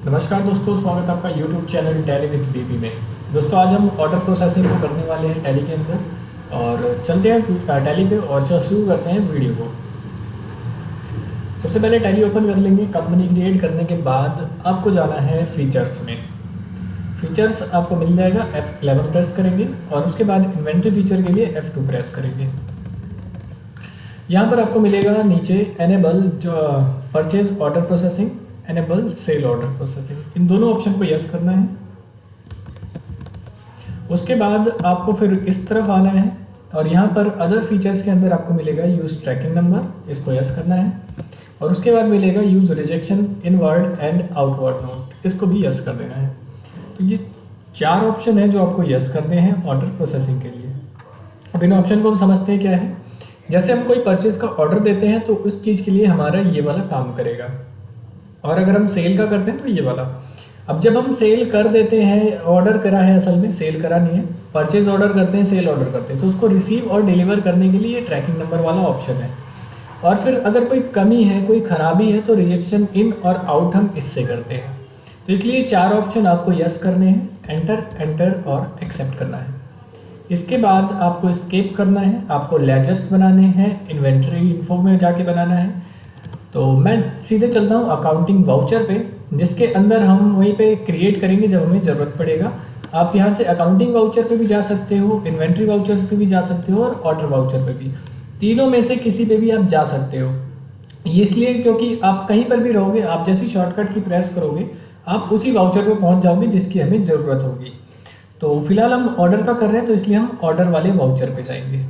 नमस्कार दोस्तों, स्वागत है आपका YouTube चैनल टैली विद बीबी में। दोस्तों आज हम ऑर्डर प्रोसेसिंग को करने वाले हैं टैली के अंदर और चलते हैं टैली पे और शुरू करते हैं वीडियो को। सबसे पहले टैली ओपन कर लेंगे। कंपनी क्रिएट करने के बाद आपको जाना है फीचर्स में। फीचर्स आपको मिल जाएगा, F11 प्रेस करेंगे और उसके बाद इन्वेंट्री फीचर के लिए F2 प्रेस करेंगे। यहाँ पर आपको मिलेगा नीचे एनेबल जो purchase order processing, enable sale order processing, इन दोनों ऑप्शन को यस करना है। उसके बाद आपको फिर इस तरफ आना है और यहाँ पर अदर फीचर्स के अंदर आपको मिलेगा यूज़ ट्रैकिंग नंबर, इसको यस करना है। और उसके बाद मिलेगा use rejection inward and outward note, इसको भी यस कर देना है। तो ये 4 ऑप्शन है जो आपको यस करने हैं ऑर्डर प्रोसेसिंग के लिए। अब इन ऑप्शन को हम समझते हैं क्या है। जैसे हम कोई परचेज़ का ऑर्डर देते हैं तो उस चीज़ के लिए हमारा ये वाला काम करेगा, और अगर हम सेल का करते हैं तो ये वाला। अब जब हम सेल कर देते हैं, ऑर्डर करा है, असल में सेल करा नहीं है, परचेज ऑर्डर करते हैं, सेल ऑर्डर करते हैं, तो उसको रिसीव और डिलीवर करने के लिए ये ट्रैकिंग नंबर वाला ऑप्शन है। और फिर अगर कोई कमी है, कोई खराबी है, तो रिजेक्शन इन और आउट हम इससे करते हैं। तो इसलिए 4 ऑप्शन आपको यस करने हैं, एंटर, एंटर और एक्सेप्ट करना है। इसके बाद आपको एस्केप करना है, आपको लेजर्स बनाने हैं, इन्वेंट्री इन्फो में जाके बनाना है। तो मैं सीधे चलता हूँ अकाउंटिंग वाउचर पे, जिसके अंदर हम वहीं पे क्रिएट करेंगे जब हमें ज़रूरत पड़ेगा। आप यहाँ से अकाउंटिंग वाउचर पे भी जा सकते हो, इन्वेंट्री वाउचर्स पे भी जा सकते हो और ऑर्डर वाउचर पे भी, तीनों में से किसी पे भी आप जा सकते हो। ये इसलिए क्योंकि आप कहीं पर भी रहोगे, आप जैसी शॉर्टकट की प्रेस करोगे आप उसी वाउचर पे पहुँच जाओगे जिसकी हमें ज़रूरत होगी। तो फिलहाल हम ऑर्डर का कर रहे हैं तो इसलिए हम ऑर्डर वाले वाउचर पे जाएंगे।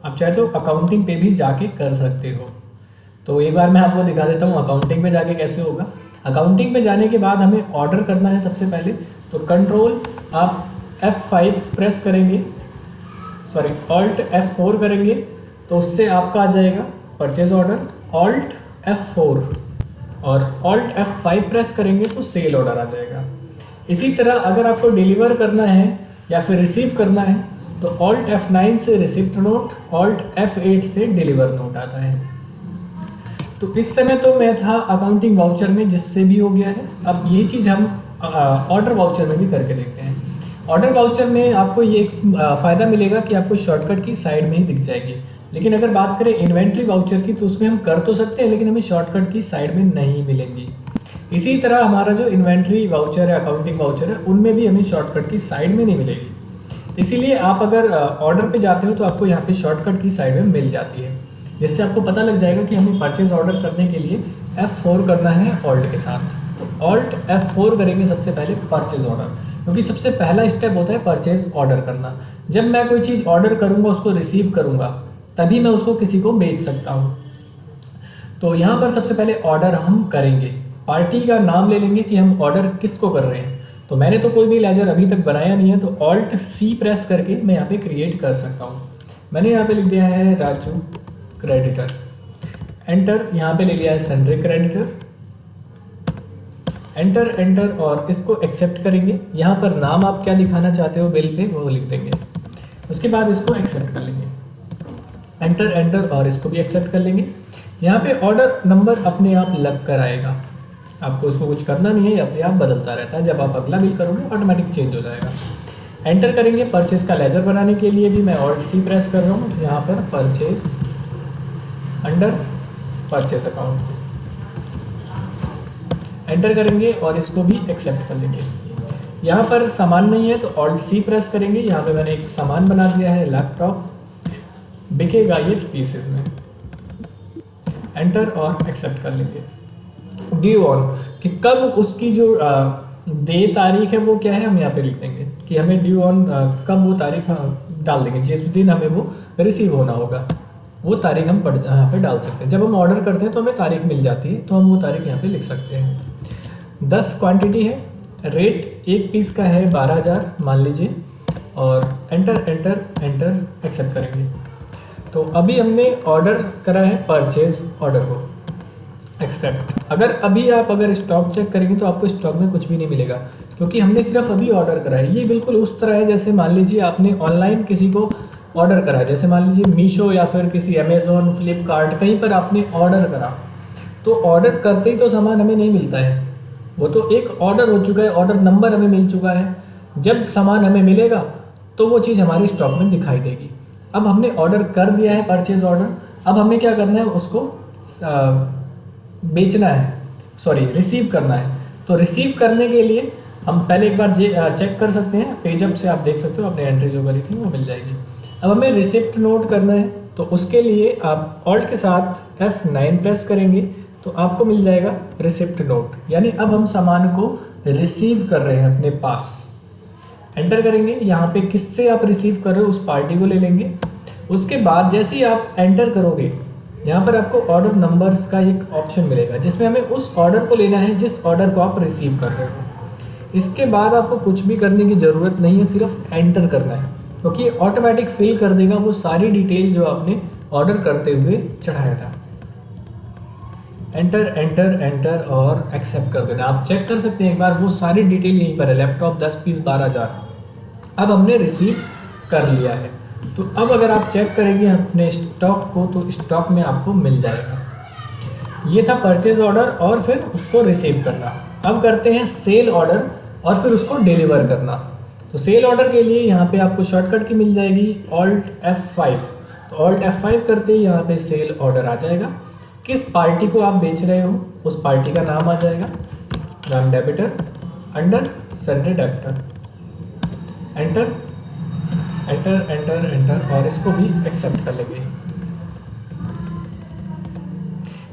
आप चाहे तो अकाउंटिंग पे भी जाके कर सकते हो। तो एक बार मैं आपको दिखा देता हूँ अकाउंटिंग पे जाके कैसे होगा। अकाउंटिंग पे जाने के बाद हमें ऑर्डर करना है सबसे पहले, तो कंट्रोल आप F5 प्रेस करेंगे, सॉरी ऑल्ट F4 करेंगे तो उससे आपका आ जाएगा परचेज ऑर्डर, ऑल्ट F4 और ऑल्ट F5 प्रेस करेंगे तो सेल ऑर्डर आ जाएगा। इसी तरह अगर आपको डिलीवर करना है या फिर रिसीव करना है तो ऑल्ट F9 से रिसिप्ट नोट, ऑल्ट F8 से डिलीवर नोट आता है। तो इस समय तो मैं था अकाउंटिंग वाउचर में, जिससे भी हो गया है। अब यही चीज़ हम ऑर्डर वाउचर में भी करके देखते हैं। ऑर्डर वाउचर में आपको ये एक फ़ायदा मिलेगा कि आपको शॉर्टकट की साइड में ही दिख जाएगी। लेकिन अगर बात करें इन्वेंट्री वाउचर की तो उसमें हम कर तो सकते हैं लेकिन हमें शॉर्टकट की साइड में नहीं मिलेंगी। इसी तरह हमारा जो इन्वेंट्री वाउचर है, अकाउंटिंग वाउचर है, उनमें भी हमें शॉर्टकट की साइड में नहीं मिलेगी। इसीलिए आप अगर ऑर्डर पे जाते हो तो आपको यहाँ पे शॉर्टकट की साइड में मिल जाती है, जिससे आपको पता लग जाएगा कि हमें परचेज ऑर्डर करने के लिए F4 करना है ऑल्ट के साथ। तो ऑल्ट F4 करेंगे सबसे पहले परचेज ऑर्डर, क्योंकि सबसे पहला स्टेप होता है परचेज ऑर्डर करना। जब मैं कोई चीज़ ऑर्डर करूँगा, उसको रिसीव करूँगा, तभी मैं उसको किसी को बेच सकता हूँ। तो यहाँ पर सबसे पहले ऑर्डर हम करेंगे, पार्टी का नाम ले लेंगे कि हम ऑर्डर किसको कर रहे हैं। तो मैंने तो कोई भी लेजर अभी तक बनाया नहीं है, तो ऑल्ट C प्रेस करके मैं यहाँ पे क्रिएट कर सकता हूँ। मैंने यहाँ पे लिख दिया है राजू क्रेडिटर, एंटर। यहाँ पे ले लिया है सन्ड्री क्रेडिटर, एंटर, एंटर और इसको एक्सेप्ट करेंगे। यहाँ पर नाम आप क्या दिखाना चाहते हो बिल पे वो लिख देंगे। उसके बाद इसको एक्सेप्ट कर लेंगे, एंटर, एंटर और इसको भी एक्सेप्ट कर लेंगे। यहाँ पे ऑर्डर नंबर अपने आप लग कर आएगा, आपको उसको कुछ करना नहीं है, ये अपने आप बदलता रहता है। जब आप अगला बिल करोगे ऑटोमेटिक चेंज हो जाएगा। एंटर करेंगे। परचेज का लेजर बनाने के लिए भी मैं ऑल्ट C प्रेस कर रहा हूँ। यहाँ पर purchase under purchase account enter करेंगे और इसको भी एक्सेप्ट कर लेंगे। यहाँ पर सामान नहीं है तो ऑल्ट C प्रेस करेंगे। यहाँ पे मैंने एक सामान बना दिया है, लैपटॉप, बिकेगा ये पीसेस में, एंटर और एक्सेप्ट कर लेंगे। ड्यू ऑन कि कब उसकी जो दे तारीख है वो क्या है, हम यहाँ पे लिख देंगे कि हमें ड्यू ऑन कब वो तारीख डाल देंगे, जिस दिन हमें वो रिसीव होना होगा वो तारीख हम यहाँ पे डाल सकते हैं। जब हम ऑर्डर करते हैं तो हमें तारीख मिल जाती है, तो हम वो तारीख यहाँ पे लिख सकते हैं। 10 क्वांटिटी है, रेट एक पीस का है 12,000 मान लीजिए, और एंटर, एंटर, एंटर एक्सेप्ट करेंगे। तो अभी हमने ऑर्डर करा है परचेज ऑर्डर को, एक्सेप्ट। अगर स्टॉक चेक करेंगे तो आपको स्टॉक में कुछ भी नहीं मिलेगा, क्योंकि हमने सिर्फ अभी ऑर्डर करा है। ये बिल्कुल उस तरह है जैसे मान लीजिए आपने ऑनलाइन किसी को ऑर्डर करा है, जैसे मान लीजिए मीशो या फिर किसी अमेज़ॉन, फ्लिपकार्ट, कहीं पर आपने ऑर्डर करा, तो ऑर्डर करते ही तो सामान हमें नहीं मिलता है, वो तो एक ऑर्डर हो चुका है, ऑर्डर नंबर हमें मिल चुका है। जब सामान हमें मिलेगा तो वो चीज़ हमारे स्टॉक में दिखाई देगी। अब हमने ऑर्डर कर दिया है, परचेज ऑर्डर, अब हमें क्या करना है, उसको बेचना है, सॉरी रिसीव करना है। तो रिसीव करने के लिए हम पहले एक बार चेक कर सकते हैं, पेजअप से आप देख सकते हो अपने एंट्री जो करी थी वो मिल जाएगी। अब हमें रिसिप्ट नोट करना है, तो उसके लिए आप ऑल्ट के साथ F9 प्रेस करेंगे तो आपको मिल जाएगा रिसिप्ट नोट, यानी अब हम सामान को रिसीव कर रहे हैं अपने पास। एंटर करेंगे, यहाँ पे किससे आप रिसीव कर रहे हो उस पार्टी को ले लेंगे। उसके बाद जैसे ही आप एंटर करोगे यहाँ पर आपको ऑर्डर नंबर्स का एक ऑप्शन मिलेगा जिसमें हमें उस ऑर्डर को लेना है जिस ऑर्डर को आप रिसीव कर रहे हो। इसके बाद आपको कुछ भी करने की ज़रूरत नहीं है, सिर्फ एंटर करना है, क्योंकि ऑटोमेटिक फिल कर देगा वो सारी डिटेल जो आपने ऑर्डर करते हुए चढ़ाया था। एंटर एंटर एंटर और एक्सेप्ट कर देना। आप चेक कर सकते हैं एक बार, वो सारी डिटेल यहीं पर है, लैपटॉप 10 पीस 12,000 अब हमने रिसीव कर लिया है। तो अब अगर आप चेक करेंगे अपने स्टॉक को तो स्टॉक में आपको मिल जाएगा। ये था परचेज ऑर्डर और फिर उसको रिसीव करना। अब करते हैं सेल ऑर्डर और फिर उसको डिलीवर करना। तो सेल ऑर्डर के लिए यहाँ पे आपको शॉर्टकट की मिल जाएगी Alt F5। तो Alt F5 करते ही यहाँ पे सेल ऑर्डर आ जाएगा। किस पार्टी को आप बेच रहे हो उस पार्टी का नाम आ जाएगा, Ram debtor under Sunday debtor. Enter enter enter enter और इसको भी एक्सेप्ट कर लेंगे।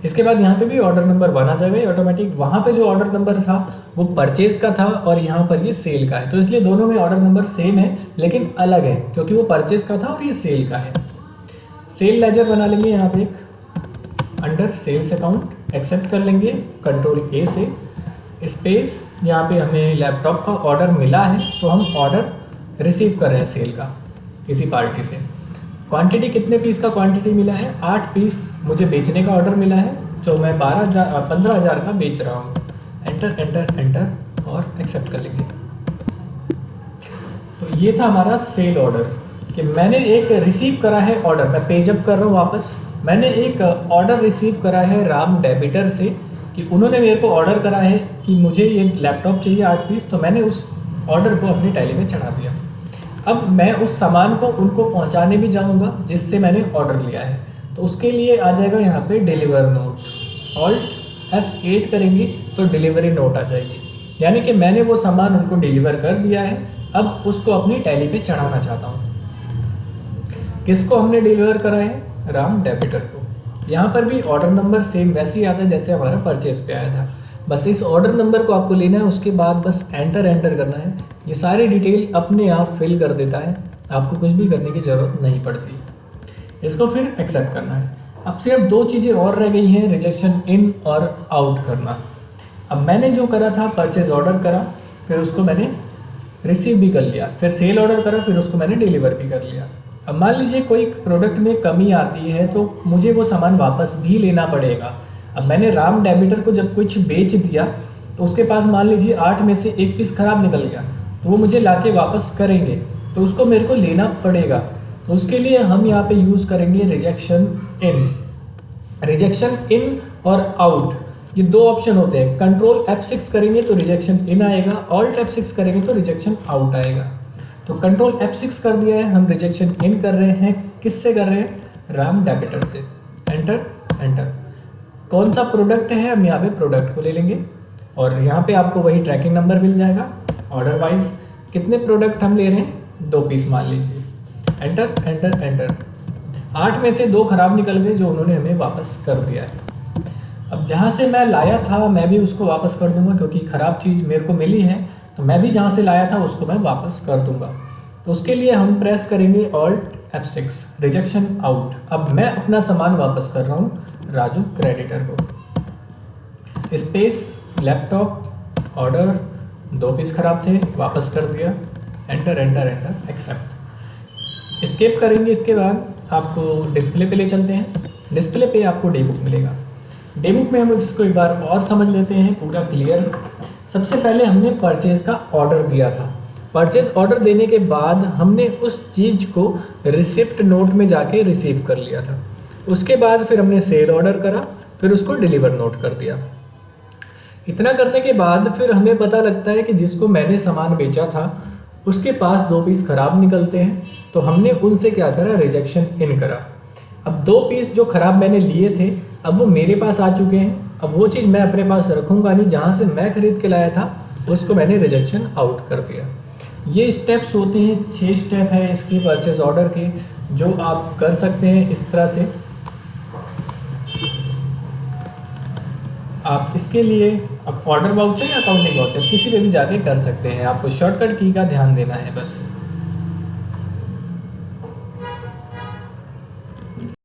इसके बाद यहाँ पे भी ऑर्डर नंबर 1 आ जाएगा ऑटोमेटिक। वहाँ पे जो ऑर्डर नंबर था वो परचेज का था और यहाँ पर ये सेल का है, तो इसलिए दोनों में ऑर्डर नंबर सेम है लेकिन अलग है, क्योंकि वो परचेज का था और ये सेल का है। सेल लेजर बना लेंगे यहाँ पे एक अंडर सेल्स अकाउंट, एक्सेप्ट कर लेंगे कंट्रोल A से। स्पेस यहाँ पे हमें लैपटॉप का ऑर्डर मिला है तो हम ऑर्डर रिसीव कर रहे हैं सेल का किसी पार्टी से। क्वांटिटी कितने पीस का क्वांटिटी मिला है, 8 पीस मुझे बेचने का ऑर्डर मिला है जो मैं 15,000 का बेच रहा हूँ। एंटर एंटर एंटर और एक्सेप्ट कर लेंगे। तो ये था हमारा सेल ऑर्डर कि मैंने एक रिसीव करा है ऑर्डर, मैं पेजअप कर रहा हूँ वापस। मैंने एक ऑर्डर रिसीव करा है राम डेबिटर से कि उन्होंने मेरे को ऑर्डर करा है कि मुझे ये लैपटॉप चाहिए 8 पीस, तो मैंने उस ऑर्डर को अपनी टैली में चढ़ा दिया। अब मैं उस सामान को उनको पहुंचाने भी जाऊंगा जिससे मैंने ऑर्डर लिया है, तो उसके लिए आ जाएगा यहाँ पे डिलीवर नोट। Alt F8 करेंगे तो डिलीवरी नोट आ जाएगी, यानी कि मैंने वो सामान उनको डिलीवर कर दिया है, अब उसको अपनी टैली पे चढ़ाना चाहता हूँ। किसको हमने डिलीवर करा है, राम डेबिटर को। यहाँ पर भी ऑर्डर नंबर सेम वैसे ही आता है जैसे हमारा परचेज पे आया था, बस इस ऑर्डर नंबर को आपको लेना है। उसके बाद बस एंटर एंटर करना है, ये सारी डिटेल अपने आप फिल कर देता है, आपको कुछ भी करने की ज़रूरत नहीं पड़ती। इसको फिर एक्सेप्ट करना है। अब सिर्फ 2 चीज़ें और रह गई हैं, रिजेक्शन इन और आउट करना। अब मैंने जो करा था परचेज ऑर्डर करा, फिर उसको मैंने रिसीव भी कर लिया, फिर सेल ऑर्डर करा, फिर उसको मैंने डिलीवर भी कर लिया। अब मान लीजिए कोई प्रोडक्ट में कमी आती है तो मुझे वो सामान वापस भी लेना पड़ेगा। अब मैंने राम डेबिटर को जब कुछ बेच दिया तो उसके पास मान लीजिए 8 में से 1 पीस खराब निकल गया, तो वो मुझे लाके वापस करेंगे, तो उसको मेरे को लेना पड़ेगा। तो उसके लिए हम यहाँ पे यूज़ करेंगे रिजेक्शन इन। रिजेक्शन इन और आउट ये 2 ऑप्शन होते हैं। कंट्रोल F6 करेंगे तो रिजेक्शन इन आएगा, Alt F6 करेंगे तो रिजेक्शन आउट आएगा। तो कंट्रोल F6 कर दिया है, हम रिजेक्शन इन कर रहे हैं। किससे कर रहे हैं, राम डेबिटर से। Enter enter. कौन सा प्रोडक्ट है, हम यहाँ पे प्रोडक्ट को ले लेंगे और यहाँ पे आपको वही ट्रैकिंग नंबर मिल जाएगा। ऑर्डर वाइज कितने प्रोडक्ट हम ले रहे हैं, 2 पीस मान लीजिए। Enter enter enter. 8 में से 2 खराब निकल गए जो उन्होंने हमें वापस कर दिया है। अब जहाँ से मैं लाया था मैं भी उसको वापस कर दूंगा, क्योंकि ख़राब चीज़ मेरे को मिली है तो मैं भी जहाँ से लाया था उसको मैं वापस कर दूंगा। तो उसके लिए हम प्रेस करेंगे Alt F6 रिजेक्शन आउट। अब मैं अपना सामान वापस कर रहा हूँ राजू क्रेडिटर को। स्पेस लैपटॉप ऑर्डर 2 पीस खराब थे, वापस कर दिया। Enter enter enter accept. Escape करेंगे। इसके बाद आपको डिस्प्ले पे ले चलते हैं। डिस्प्ले पे आपको डे बुक मिलेगा। डे बुक में हम इसको एक बार और समझ लेते हैं पूरा क्लियर। सबसे पहले हमने परचेज़ का ऑर्डर दिया था। परचेज़ ऑर्डर देने के बाद हमने उस चीज़ को रिसिप्ट नोट में जाके रिसीव कर लिया था। उसके बाद फिर हमने सेल ऑर्डर करा, फिर उसको डिलीवर नोट कर दिया। इतना करने के बाद फिर हमें पता लगता है कि जिसको मैंने सामान बेचा था उसके पास 2 पीस खराब निकलते हैं, तो हमने उनसे क्या करा, रिजेक्शन इन करा। अब 2 पीस जो खराब मैंने लिए थे अब वो मेरे पास आ चुके हैं। अब वो चीज़ मैं अपने पास रखूँगा नहीं, जहाँ से मैं खरीद के लाया था उसको मैंने रिजेक्शन आउट कर दिया। ये स्टेप्स होते हैं, 6 स्टेप है इसके परचेज ऑर्डर के, जो आप कर सकते हैं इस तरह से। आप इसके लिए आप ऑर्डर वाउचर या अकाउंटिंग वाउचर किसी पे भी जाके कर सकते हैं, आपको शॉर्टकट की का ध्यान देना है बस।